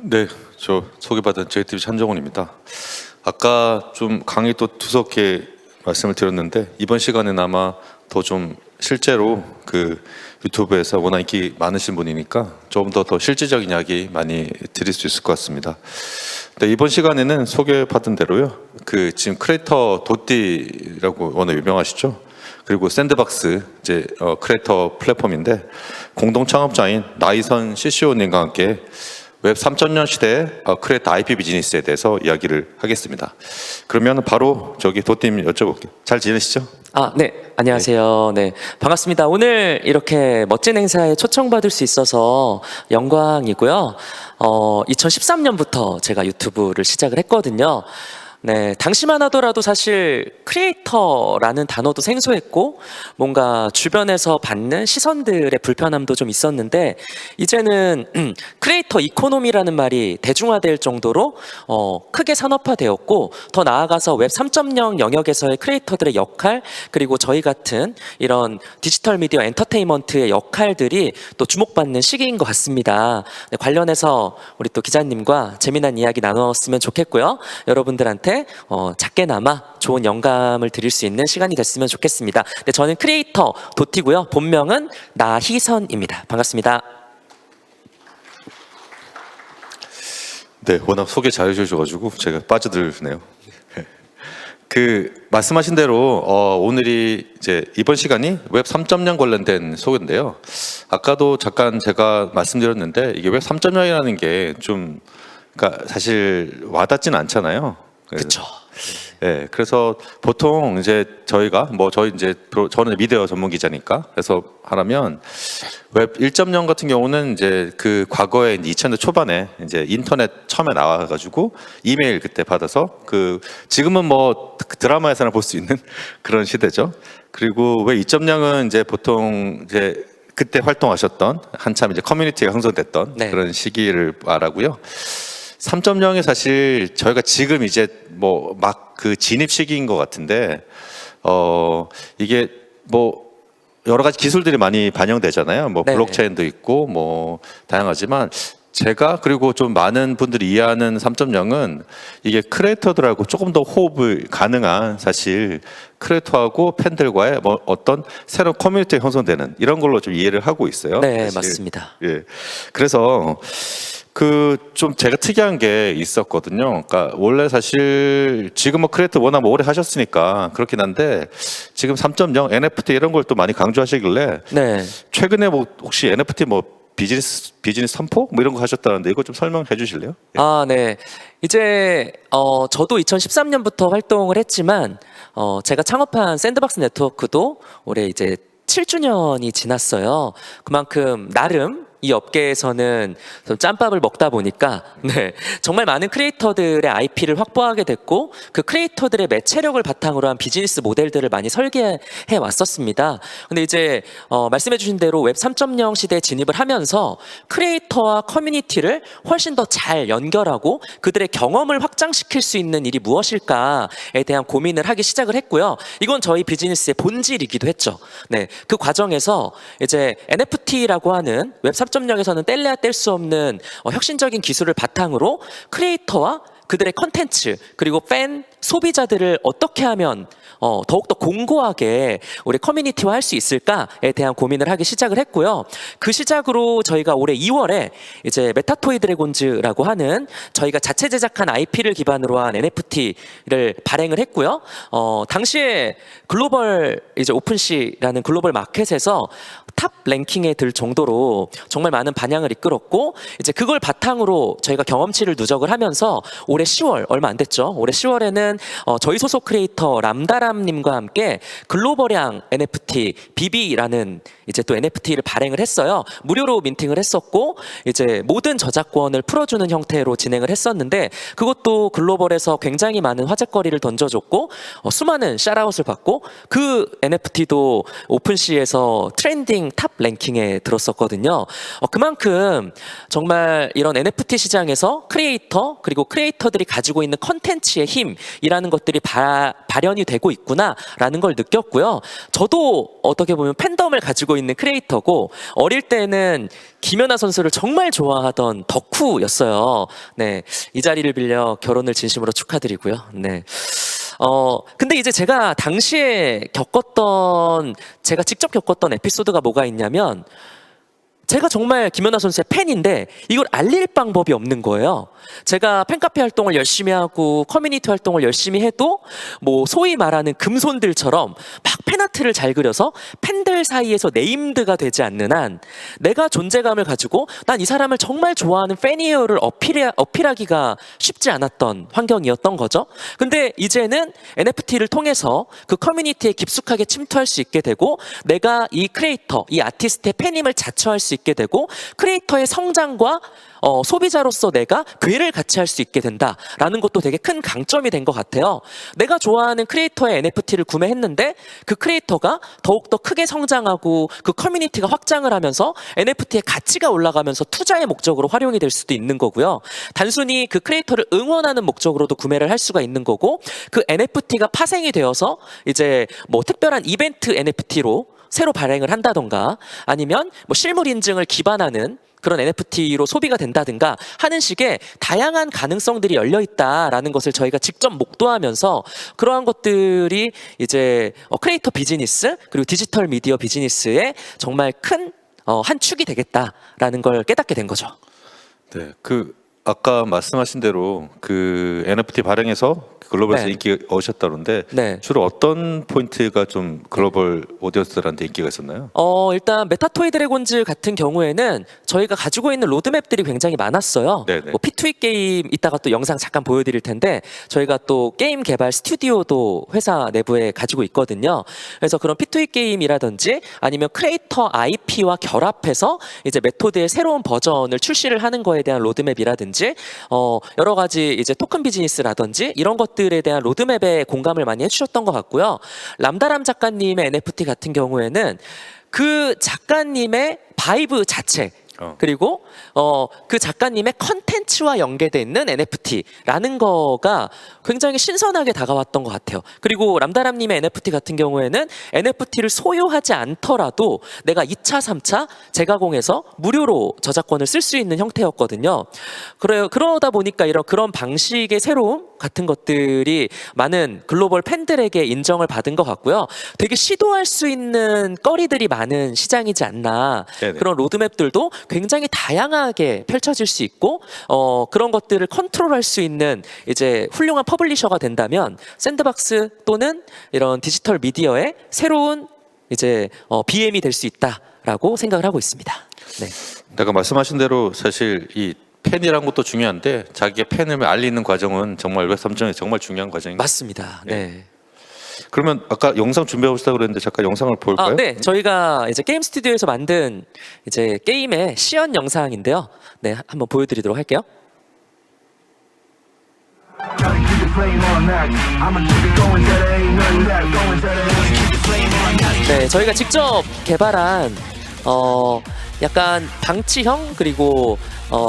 네, 저 소개받은 JTBC 한정훈입니다. 아까 좀 강의 또 두석게 말씀을 드렸는데 이번 시간에는 아마 더 좀 실제로 그 유튜브에서 워낙 인기 많으신 분이니까 좀 더 실질적인 이야기 많이 드릴 수 있을 것 같습니다. 네, 이번 시간에는 소개받은 대로요. 그 지금 크리에이터 도띠라고 워낙 유명하시죠? 그리고 샌드박스 이제 크리에이터 플랫폼인데 공동 창업자인 나이선 CCO님과 함께 웹 3.0 시대의 크리에이터 IP 비즈니스에 대해서 이야기를 하겠습니다. 그러면 바로 저기 도띠님 여쭤볼게요. 잘 지내시죠? 네, 안녕하세요. 네, 반갑습니다. 오늘 이렇게 멋진 행사에 초청받을 수 있어서 영광이고요. 2013년부터 제가 유튜브를 시작을 했거든요. 네, 당시만 하더라도 사실 크리에이터라는 단어도 생소했고 뭔가 주변에서 받는 시선들의 불편함도 좀 있었는데 이제는 크리에이터 이코노미라는 말이 대중화될 정도로 크게 산업화되었고 더 나아가서 웹 3.0 영역에서의 크리에이터들의 역할 그리고 저희 같은 이런 디지털 미디어 엔터테인먼트의 역할들이 또 주목받는 시기인 것 같습니다. 네, 관련해서 우리 또 기자님과 재미난 이야기 나눴으면 좋겠고요. 여러분들한테 작게나마 좋은 영감을 드릴 수 있는 시간이 됐으면 좋겠습니다. 네, 저는 크리에이터 도티고요. 본명은 나희선입니다. 반갑습니다. 네, 워낙 소개 잘 해주셔가지고 제가 빠져들네요. 그 말씀하신 대로 오늘이 이제 이번 시간이 웹 3.0 관련된 소개인데요. 아까도 잠깐 제가 말씀드렸는데 이게 웹 3.0이라는 게 좀 그러니까 사실 와닿진 않잖아요. 그렇죠. 네, 그래서 보통 이제 저희가 저는 미디어 전문 기자니까 그래서 하라면 웹 1.0 같은 경우는 이제 그 과거에 2000년 초반에 이제 인터넷 처음에 나와가지고 이메일 그때 받아서 그 지금은 뭐 드라마에서나 볼 수 있는 그런 시대죠. 그리고 웹 2.0은 이제 보통 이제 그때 활동하셨던 한참 이제 커뮤니티가 형성됐던 네. 그런 시기를 말하고요. 3.0이 사실 저희가 지금 이제 뭐 막 그 진입 시기인 것 같은데 이게 뭐 여러 가지 기술들이 많이 반영되잖아요. 뭐 네. 블록체인도 있고 뭐 다양하지만 제가 그리고 좀 많은 분들이 이해하는 3.0은 이게 크리에이터들하고 조금 더 호흡을 가능한 사실 크리에이터하고 팬들과의 뭐 어떤 새로운 커뮤니티가 형성되는 이런 걸로 좀 이해를 하고 있어요. 네, 사실. 맞습니다. 예. 그래서 그 좀 제가 특이한 게 있었거든요. 그러니까 원래 사실 지금 뭐 크리에이터 워낙 오래 하셨으니까 그렇긴 한데 지금 3.0 NFT 이런 걸 또 많이 강조하시길래 네. 최근에 뭐 혹시 NFT 뭐 비즈니스 선포 뭐 이런 거 하셨다는데 이거 좀 설명해 주실래요? 네. 이제 저도 2013년부터 활동을 했지만 제가 창업한 샌드박스 네트워크도 올해 이제 7주년이 지났어요. 그만큼 나름 이 업계에서는 좀 짬밥을 먹다 보니까 네, 정말 많은 크리에이터들의 IP를 확보하게 됐고 그 크리에이터들의 매체력을 바탕으로 한 비즈니스 모델들을 많이 설계해 왔었습니다. 근데 이제 말씀해 주신 대로 웹 3.0 시대에 진입을 하면서 크리에이터와 커뮤니티를 훨씬 더 잘 연결하고 그들의 경험을 확장시킬 수 있는 일이 무엇일까에 대한 고민을 하기 시작을 했고요. 이건 저희 비즈니스의 본질이기도 했죠. 네, 그 과정에서 이제 NFT라고 하는 웹 3.0에서는 뗄래야 뗄 수 없는 혁신적인 기술을 바탕으로 크리에이터와 그들의 컨텐츠 그리고 팬 소비자들을 어떻게 하면 더욱더 공고하게 우리 커뮤니티화 할 수 있을까에 대한 고민을 하기 시작을 했고요. 그 시작으로 저희가 올해 2월에 이제 메타토이 드래곤즈라고 하는 저희가 자체 제작한 IP를 기반으로 한 NFT를 발행을 했고요. 당시에 글로벌 이제 오픈시라는 글로벌 마켓에서 탑 랭킹에 들 정도로 정말 많은 반향을 이끌었고 이제 그걸 바탕으로 저희가 경험치를 누적을 하면서 올해 10월 얼마 안 됐죠. 올해 10월에는 저희 소속 크리에이터 람다람님과 함께 글로벌향 NFT BB라는 이제 또 NFT를 발행을 했어요. 무료로 민팅을 했었고 이제 모든 저작권을 풀어주는 형태로 진행을 했었는데 그것도 글로벌에서 굉장히 많은 화제거리를 던져줬고 수많은 샤라웃을 받고 그 NFT도 오픈시에서 트렌딩 탑 랭킹에 들었었거든요. 그만큼 정말 이런 NFT 시장에서 크리에이터 그리고 크리에이터들이 가지고 있는 컨텐츠의 힘이라는 것들이 발현이 되고 있구나라는 걸 느꼈고요. 저도 어떻게 보면 팬덤을 가지고 있는 크리에이터고 어릴 때는 김연아 선수를 정말 좋아하던 덕후였어요. 네, 이 자리를 빌려 결혼을 진심으로 축하드리고요. 네. 근데 이제 제가 당시에 제가 직접 겪었던 에피소드가 뭐가 있냐면, 제가 정말 김연아 선수의 팬인데 이걸 알릴 방법이 없는 거예요. 제가 팬카페 활동을 열심히 하고 커뮤니티 활동을 열심히 해도 뭐 소위 말하는 금손들처럼 막 팬아트를 잘 그려서 팬들 사이에서 네임드가 되지 않는 한 내가 존재감을 가지고 난 이 사람을 정말 좋아하는 팬이에요를 어필하기가 쉽지 않았던 환경이었던 거죠. 근데 이제는 NFT를 통해서 그 커뮤니티에 깊숙하게 침투할 수 있게 되고 내가 이 크리에이터, 이 아티스트의 팬임을 자처할 수 있게 되고 크리에이터의 성장과 소비자로서 내가 괴를 같이 할 수 있게 된다라는 것도 되게 큰 강점이 된 것 같아요. 내가 좋아하는 크리에이터의 NFT를 구매했는데 그 크리에이터가 더욱더 크게 성장하고 그 커뮤니티가 확장을 하면서 NFT의 가치가 올라가면서 투자의 목적으로 활용이 될 수도 있는 거고요. 단순히 그 크리에이터를 응원하는 목적으로도 구매를 할 수가 있는 거고 그 NFT가 파생이 되어서 이제 뭐 특별한 이벤트 NFT로 새로 발행을 한다던가 아니면 뭐 실물 인증을 기반하는 그런 NFT로 소비가 된다든가 하는 식의 다양한 가능성들이 열려 있다라는 것을 저희가 직접 목도하면서 그러한 것들이 이제 크리에이터 비즈니스 그리고 디지털 미디어 비즈니스의 정말 큰 한 축이 되겠다라는 걸 깨닫게 된 거죠. 네, 아까 말씀하신 대로 그 NFT 발행에서 글로벌에서 네. 인기 얻으셨다는데 네. 주로 어떤 포인트가 좀 글로벌 오디언스들한테 인기가 있었나요? 일단 메타토이 드래곤즈 같은 경우에는 저희가 가지고 있는 로드맵들이 굉장히 많았어요. 네네. 뭐 P2E 게임 이따가 또 영상 잠깐 보여드릴 텐데 저희가 또 게임 개발 스튜디오도 회사 내부에 가지고 있거든요. 그래서 그런 P2E 게임이라든지 아니면 크리에이터 IP와 결합해서 이제 메토드의 새로운 버전을 출시를 하는 거에 대한 로드맵이라든지 여러 가지 이제 토큰 비즈니스라든지 이런 것들에 대한 로드맵에 공감을 많이 해주셨던 것 같고요. 람다람 작가님의 NFT 같은 경우에는 그 작가님의 바이브 자체 그리고 그 작가님의 컨텐츠와 연계되어 있는 NFT라는 거가 굉장히 신선하게 다가왔던 것 같아요. 그리고 람다람님의 NFT 같은 경우에는 NFT를 소유하지 않더라도 내가 2차, 3차 재가공해서 무료로 저작권을 쓸 수 있는 형태였거든요. 그러다 보니까 그런 방식의 새로움 같은 것들이 많은 글로벌 팬들에게 인정을 받은 것 같고요. 되게 시도할 수 있는 거리들이 많은 시장이지 않나. 네네. 그런 로드맵들도 굉장히 다양하게 펼쳐질 수 있고 그런 것들을 컨트롤할 수 있는 이제 훌륭한 퍼블리셔가 된다면 샌드박스 또는 이런 디지털 미디어의 새로운 이제 BM이 될 수 있다라고 생각을 하고 있습니다. 네. 내가 말씀하신 대로 사실 이 팬이란 것도 중요한데 자기의 팬을 알리는 과정은 정말 웹3.0에 정말 중요한 과정입니다. 맞습니다. 네. 그러면 아까 영상 준비하고 싶다고 그랬는데 잠깐 영상을 볼까요? 네. 저희가 이제 게임 스튜디오에서 만든 이제 게임의 시연 영상인데요. 네, 한번 보여드리도록 할게요. 네, 저희가 직접 개발한 약간 방치형 그리고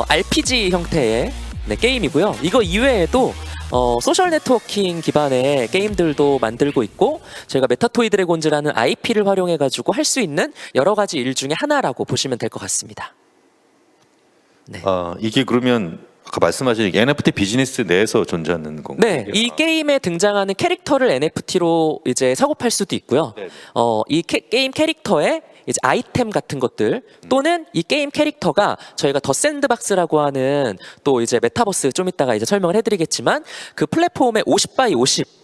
RPG 형태의 게임이고요. 이거 이외에도 소셜 네트워킹 기반의 게임들도 만들고 있고 저희가 메타토이 드래곤즈라는 IP를 활용해 가지고 할 수 있는 여러 가지 일 중에 하나라고 보시면 될 것 같습니다. 네. 이게 그러면 아까 말씀하신 NFT 비즈니스 내에서 존재하는 건가요? 네, 이 게임에 등장하는 캐릭터를 NFT로 이제 사고 팔 수도 있고요. 네네. 이 게임 캐릭터의 이제 아이템 같은 것들 또는 이 게임 캐릭터가 저희가 더 샌드박스라고 하는 또 이제 메타버스 좀 이따가 이제 설명을 해드리겠지만 그 플랫폼에 50x 50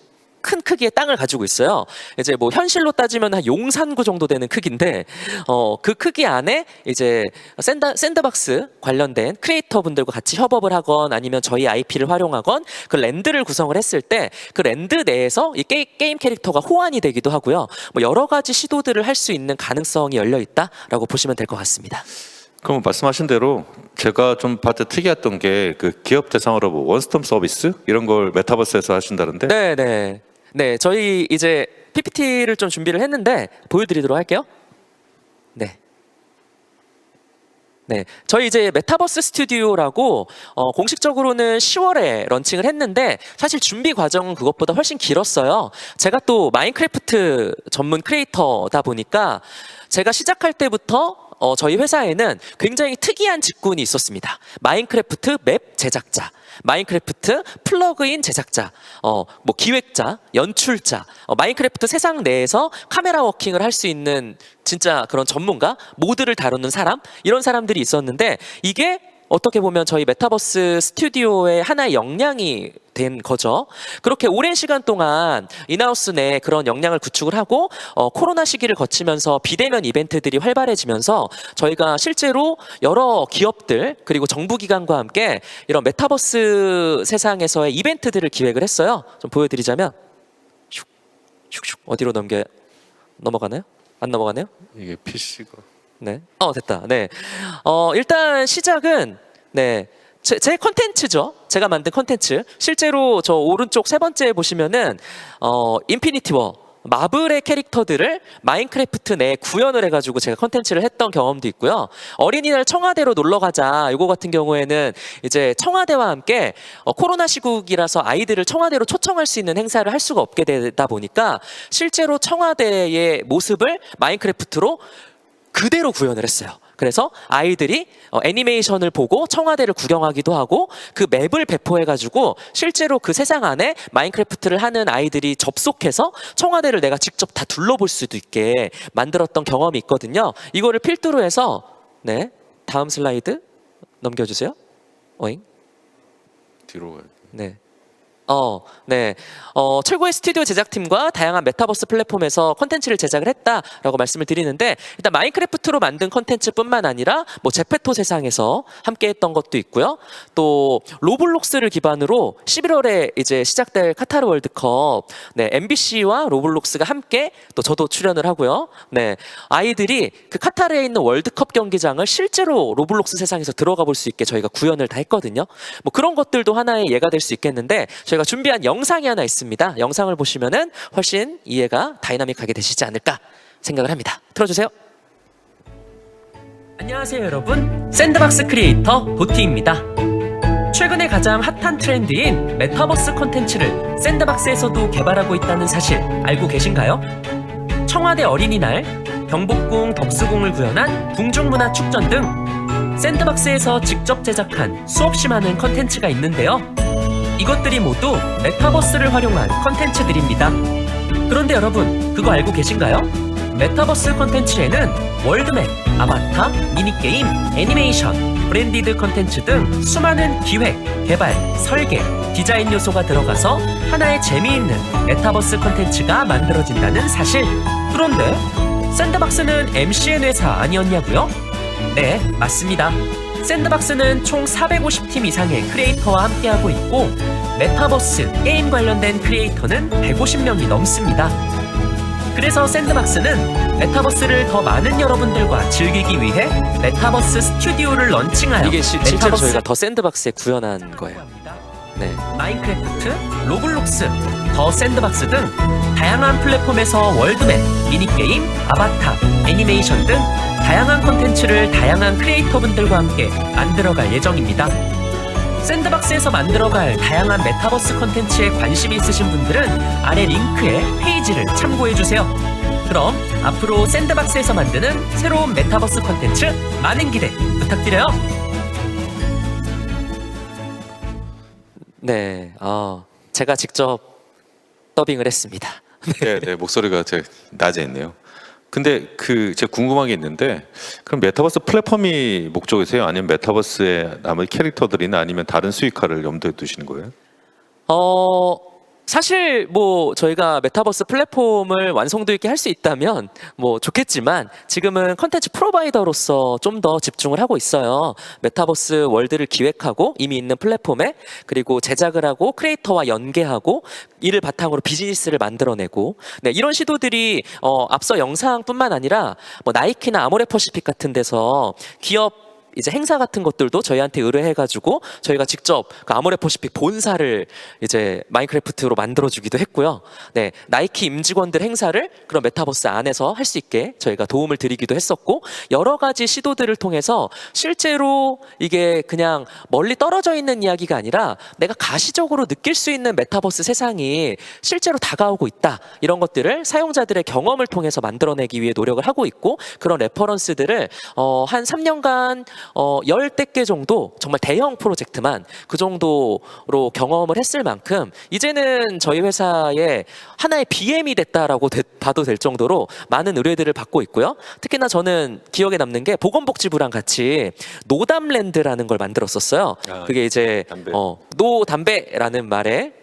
큰 크기의 땅을 가지고 있어요. 이제 뭐 현실로 따지면 한 용산구 정도 되는 크기인데 그 크기 안에 이제 샌드박스 관련된 크리에이터 분들과 같이 협업을 하건 아니면 저희 IP를 활용하건 그 랜드를 구성을 했을 때 그 랜드 내에서 이 게임 캐릭터가 호환이 되기도 하고요. 뭐 여러 가지 시도들을 할 수 있는 가능성이 열려 있다라고 보시면 될 것 같습니다. 그럼 말씀하신 대로 제가 좀 봤을 때 특이했던 게 그 기업 대상으로 뭐 원스톱 서비스 이런 걸 메타버스에서 하신다는데 네, 저희 이제 PPT를 좀 준비를 했는데 보여드리도록 할게요. 네. 네, 저희 이제 메타버스 스튜디오라고 공식적으로는 10월에 런칭을 했는데 사실 준비 과정은 그것보다 훨씬 길었어요. 제가 또 마인크래프트 전문 크리에이터다 보니까 제가 시작할 때부터 저희 회사에는 굉장히 특이한 직군이 있었습니다. 마인크래프트 맵 제작자, 마인크래프트 플러그인 제작자, 뭐 기획자, 연출자, 마인크래프트 세상 내에서 카메라 워킹을 할 수 있는 진짜 그런 전문가, 모드를 다루는 사람, 이런 사람들이 있었는데 이게 어떻게 보면 저희 메타버스 스튜디오의 하나의 역량이 된 거죠. 그렇게 오랜 시간 동안 인하우스 내 그런 역량을 구축을 하고 코로나 시기를 거치면서 비대면 이벤트들이 활발해지면서 저희가 실제로 여러 기업들 그리고 정부기관과 함께 이런 메타버스 세상에서의 이벤트들을 기획을 했어요. 좀 보여드리자면 슉슉 어디로 넘어가나요? 안 넘어가네요? 이게 PC가 네. 됐다. 네. 일단 시작은 네. 제 컨텐츠죠. 제가 만든 컨텐츠. 실제로 저 오른쪽 세 번째 보시면은 인피니티 워 마블의 캐릭터들을 마인크래프트 내에 구현을 해가지고 제가 컨텐츠를 했던 경험도 있고요. 어린이날 청와대로 놀러 가자. 이거 같은 경우에는 이제 청와대와 함께 코로나 시국이라서 아이들을 청와대로 초청할 수 있는 행사를 할 수가 없게 되다 보니까 실제로 청와대의 모습을 마인크래프트로 그대로 구현을 했어요. 그래서 아이들이 애니메이션을 보고 청와대를 구경하기도 하고 그 맵을 배포해가지고 실제로 그 세상 안에 마인크래프트를 하는 아이들이 접속해서 청와대를 내가 직접 다 둘러볼 수도 있게 만들었던 경험이 있거든요. 이거를 필두로 해서 네, 다음 슬라이드 넘겨주세요. 어잉? 뒤로 가요. 네. 네. 최고의 스튜디오 제작팀과 다양한 메타버스 플랫폼에서 콘텐츠를 제작을 했다라고 말씀을 드리는데 일단 마인크래프트로 만든 콘텐츠뿐만 아니라 뭐 제페토 세상에서 함께 했던 것도 있고요. 또 로블록스를 기반으로 11월에 이제 시작될 카타르 월드컵 네, MBC와 로블록스가 함께 또 저도 출연을 하고요. 네. 아이들이 그 카타르에 있는 월드컵 경기장을 실제로 로블록스 세상에서 들어가 볼 수 있게 저희가 구현을 다 했거든요. 뭐 그런 것들도 하나의 예가 될 수 있겠는데 저희가 준비한 영상이 하나 있습니다. 영상을 보시면은 훨씬 이해가 다이나믹하게 되시지 않을까 생각을 합니다. 틀어주세요. 안녕하세요 여러분, 샌드박스 크리에이터 도티입니다. 최근에 가장 핫한 트렌드인 메타버스 콘텐츠를 샌드박스에서도 개발하고 있다는 사실 알고 계신가요? 청와대 어린이날, 경복궁 덕수궁을 구현한 궁중문화축전 등 샌드박스에서 직접 제작한 수없이 많은 콘텐츠가 있는데요. 이것들이 모두 메타버스를 활용한 컨텐츠들입니다. 그런데 여러분, 그거 알고 계신가요? 메타버스 컨텐츠에는 월드맵, 아바타, 미니게임, 애니메이션, 브랜디드 컨텐츠 등 수많은 기획, 개발, 설계, 디자인 요소가 들어가서 하나의 재미있는 메타버스 컨텐츠가 만들어진다는 사실. 그런데 샌드박스는 MCN 회사 아니었냐고요? 네, 맞습니다. 샌드박스는 총 450팀 이상의 크리에이터와 함께하고 있고 메타버스, 게임 관련된 크리에이터는 150명이 넘습니다. 그래서 샌드박스는 메타버스를 더 많은 여러분들과 즐기기 위해 메타버스 스튜디오를 런칭하여 이게 실제로 저희가 더 샌드박스에 구현한 거예요. 네. 마인크래프트, 로블록스, 더 샌드박스 등 다양한 플랫폼에서 월드맵, 미니게임, 아바타, 애니메이션 등 다양한 콘텐츠를 다양한 크리에이터분들과 함께 만들어갈 예정입니다. 샌드박스에서 만들어갈 다양한 메타버스 콘텐츠에 관심이 있으신 분들은 아래 링크에 페이지를 참고해주세요. 그럼 앞으로 샌드박스에서 만드는 새로운 메타버스 콘텐츠 많은 기대 부탁드려요. 네. 제가 직접 더빙을 했습니다. 네, 네, 목소리가 제 낮에 있네요. 근데 제가 궁금한 게 있는데 그럼 메타버스 플랫폼이 목적이세요? 아니면 메타버스의 남의 캐릭터들이나 아니면 다른 수익화를 염두에 두시는 거예요? 사실 뭐 저희가 메타버스 플랫폼을 완성도 있게 할 수 있다면 뭐 좋겠지만 지금은 컨텐츠 프로바이더로서 좀 더 집중을 하고 있어요. 메타버스 월드를 기획하고 이미 있는 플랫폼에 그리고 제작을 하고 크리에이터와 연계하고 이를 바탕으로 비즈니스를 만들어내고 네, 이런 시도들이 앞서 영상뿐만 아니라 뭐 나이키나 아모레퍼시픽 같은 데서 기업 이제 행사 같은 것들도 저희한테 의뢰해가지고 저희가 직접 그 아모레퍼시픽 본사를 이제 마인크래프트로 만들어주기도 했고요. 네, 나이키 임직원들 행사를 그런 메타버스 안에서 할 수 있게 저희가 도움을 드리기도 했었고, 여러 가지 시도들을 통해서 실제로 이게 그냥 멀리 떨어져 있는 이야기가 아니라 내가 가시적으로 느낄 수 있는 메타버스 세상이 실제로 다가오고 있다, 이런 것들을 사용자들의 경험을 통해서 만들어내기 위해 노력을 하고 있고, 그런 레퍼런스들을 한 3년간 10대 개 정도 정말 대형 프로젝트만 그 정도로 경험을 했을 만큼 이제는 저희 회사의 하나의 BM이 됐다라고 봐도 될 정도로 많은 의뢰들을 받고 있고요. 특히나 저는 기억에 남는 게 보건복지부랑 같이 노담랜드라는 걸 만들었었어요. 그게 이제 담배. 노 담배라는 말의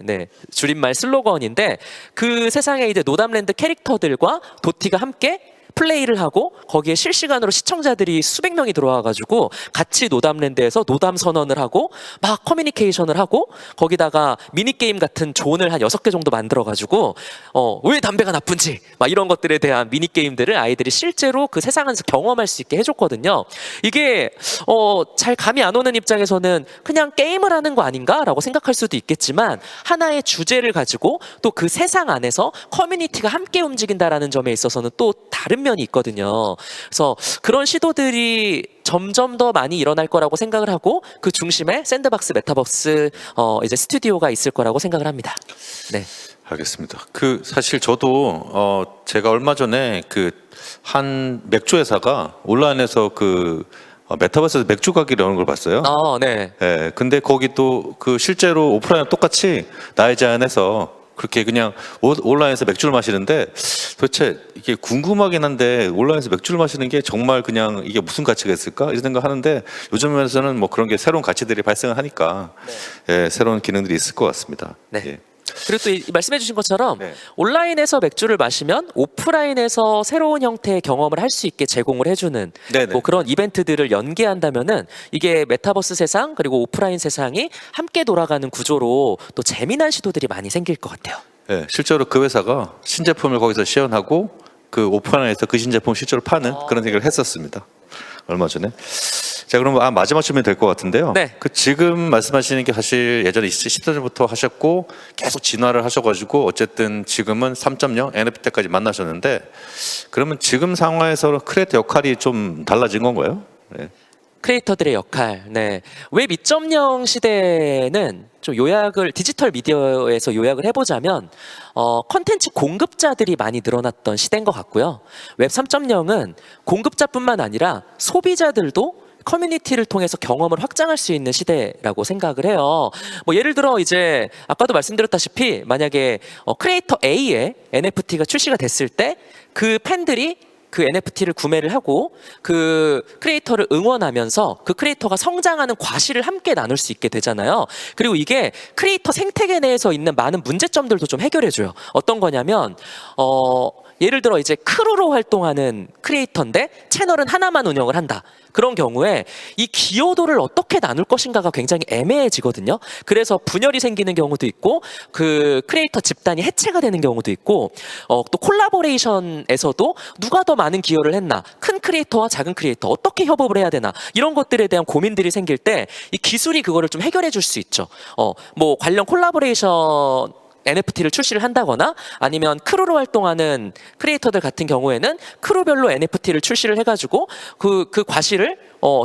줄임말 슬로건인데, 그 세상에 이제 노담랜드 캐릭터들과 도티가 함께 플레이를 하고 거기에 실시간으로 시청자들이 수백 명이 들어와가지고 같이 노담랜드에서 노담 선언을 하고 막 커뮤니케이션을 하고, 거기다가 미니게임 같은 존을 한 6개 정도 만들어가지고 왜 담배가 나쁜지 막 이런 것들에 대한 미니게임들을 아이들이 실제로 그 세상 안에서 경험할 수 있게 해줬거든요. 이게 잘 감이 안 오는 입장에서는 그냥 게임을 하는 거 아닌가라고 생각할 수도 있겠지만, 하나의 주제를 가지고 또 그 세상 안에서 커뮤니티가 함께 움직인다라는 점에 있어서는 또 다른 면이 있거든요. 그래서 그런 시도들이 점점 더 많이 일어날 거라고 생각을 하고, 그 중심에 샌드박스 메타버스 이제 스튜디오가 있을 거라고 생각을 합니다. 네. 알겠습니다. 그 사실 저도 제가 얼마 전에 그 한 맥주 회사가 온라인에서 그 메타버스에서 맥주 가게를 여는 걸 봤어요. 네. 예, 근데 거기 또 그 실제로 오프라인 똑같이 나의 제안해서 그렇게 그냥 온라인에서 맥주를 마시는데, 도대체 이게 궁금하긴 한데 온라인에서 맥주를 마시는 게 정말 그냥 이게 무슨 가치가 있을까 이런 생각 하는데, 요즘에서는 뭐 그런 게 새로운 가치들이 발생을 하니까 예, 새로운 기능들이 있을 것 같습니다. 네. 예. 그리고 또 말씀해 주신 것처럼 네. 온라인에서 맥주를 마시면 오프라인에서 새로운 형태의 경험을 할 수 있게 제공을 해주는 네네. 뭐 그런 이벤트들을 연계한다면은 이게 메타버스 세상 그리고 오프라인 세상이 함께 돌아가는 구조로 또 재미난 시도들이 많이 생길 것 같아요. 예, 실제로 그 회사가 신제품을 거기서 시연하고 그 오프라인에서 그 신제품 실제로 파는 그런 얘기를 했었습니다. 얼마 전에. 자, 그럼 마지막 질문이 될 것 같은데요. 네. 그 지금 말씀하시는 게 사실 예전에 14년부터 하셨고 계속 진화를 하셔가지고 어쨌든 지금은 3.0 NFT까지 만나셨는데, 그러면 지금 상황에서 크리에이터 역할이 좀 달라진 건가요? 네. 크리에이터들의 역할. 네. 웹 2.0 시대는 좀 디지털 미디어에서 요약을 해보자면 컨텐츠 공급자들이 많이 늘어났던 시대인 것 같고요. 웹 3.0은 공급자뿐만 아니라 소비자들도 커뮤니티를 통해서 경험을 확장할 수 있는 시대라고 생각을 해요. 뭐 예를 들어 이제 아까도 말씀드렸다시피 만약에 크리에이터 A의 NFT가 출시가 됐을 때 그 팬들이 그 NFT를 구매를 하고 그 크리에이터를 응원하면서 그 크리에이터가 성장하는 과실을 함께 나눌 수 있게 되잖아요. 그리고 이게 크리에이터 생태계 내에서 있는 많은 문제점들도 좀 해결해줘요. 어떤 거냐면 예를 들어 이제 크루로 활동하는 크리에이터인데 채널은 하나만 운영을 한다. 그런 경우에 이 기여도를 어떻게 나눌 것인가가 굉장히 애매해지거든요. 그래서 분열이 생기는 경우도 있고, 그 크리에이터 집단이 해체가 되는 경우도 있고, 또 콜라보레이션에서도 누가 더 많은 기여를 했나, 큰 크리에이터와 작은 크리에이터 어떻게 협업을 해야 되나, 이런 것들에 대한 고민들이 생길 때 이 기술이 그거를 좀 해결해 줄 수 있죠. 뭐 관련 콜라보레이션 NFT를 출시를 한다거나, 아니면 크루로 활동하는 크리에이터들 같은 경우에는 크루별로 NFT를 출시를 해가지고 그 과실을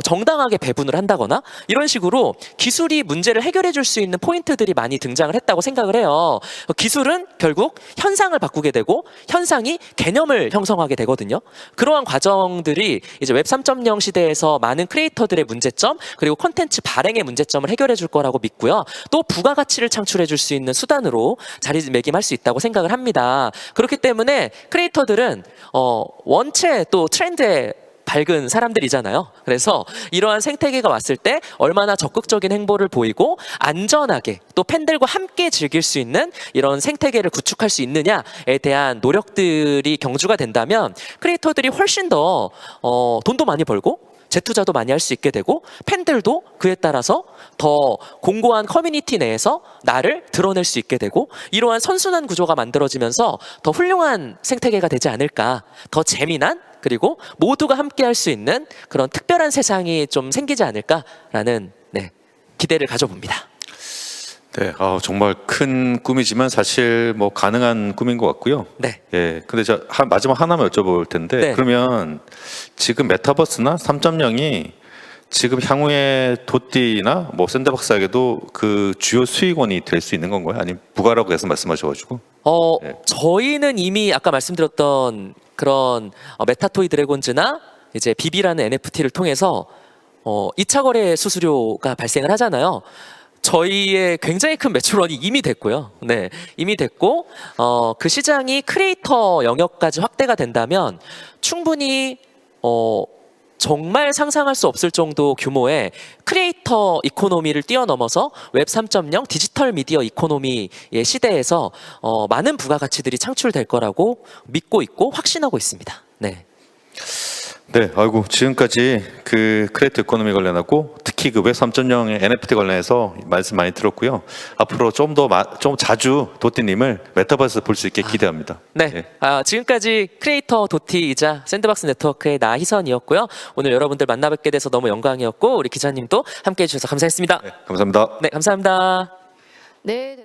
정당하게 배분을 한다거나, 이런 식으로 기술이 문제를 해결해 줄 수 있는 포인트들이 많이 등장을 했다고 생각을 해요. 기술은 결국 현상을 바꾸게 되고 현상이 개념을 형성하게 되거든요. 그러한 과정들이 이제 웹 3.0 시대에서 많은 크리에이터들의 문제점 그리고 콘텐츠 발행의 문제점을 해결해 줄 거라고 믿고요. 또 부가가치를 창출해 줄 수 있는 수단으로 자리매김할 수 있다고 생각을 합니다. 그렇기 때문에 크리에이터들은 원체 또 트렌드에 밝은 사람들이잖아요. 그래서 이러한 생태계가 왔을 때 얼마나 적극적인 행보를 보이고 안전하게 또 팬들과 함께 즐길 수 있는 이런 생태계를 구축할 수 있느냐에 대한 노력들이 경주가 된다면 크리에이터들이 훨씬 더 돈도 많이 벌고 재투자도 많이 할 수 있게 되고, 팬들도 그에 따라서 더 공고한 커뮤니티 내에서 나를 드러낼 수 있게 되고, 이러한 선순환 구조가 만들어지면서 더 훌륭한 생태계가 되지 않을까, 더 재미난 그리고 모두가 함께 할 수 있는 그런 특별한 세상이 좀 생기지 않을까라는 네, 기대를 가져봅니다. 네, 정말 큰 꿈이지만 사실 뭐 가능한 꿈인 것 같고요. 네. 예, 근데 마지막 하나만 여쭤볼 텐데 네. 그러면 지금 메타버스나 3.0이 지금 향후에 도띠나 뭐 샌드박스에게도 그 주요 수익원이 될 수 있는 건가요? 아니면 부가라고 해서 말씀하셔가지고? 네. 저희는 이미 아까 말씀드렸던 그런 메타토이 드래곤즈나 이제 비비라는 NFT를 통해서 2차 거래 수수료가 발생을 하잖아요. 저희의 굉장히 큰 매출원이 이미 됐고요. 네, 이미 됐고 그 시장이 크리에이터 영역까지 확대가 된다면 충분히 정말 상상할 수 없을 정도 규모의 크리에이터 이코노미를 뛰어넘어서 웹 3.0 디지털 미디어 이코노미의 시대에서 많은 부가가치들이 창출될 거라고 믿고 있고 확신하고 있습니다. 네. 네, 아이고 지금까지 그 크리에이터 이코노미 관련하고 특히 그 웹 3.0의 NFT 관련해서 말씀 많이 들었고요. 앞으로 좀 자주 도띠님을 메타버스 볼 수 있게 기대합니다. 네, 지금까지 크리에이터 도티이자 샌드박스 네트워크의 나희선이었고요. 오늘 여러분들 만나뵙게 돼서 너무 영광이었고 우리 기자님도 함께해 주셔서 감사했습니다. 네, 감사합니다. 네, 감사합니다. 네.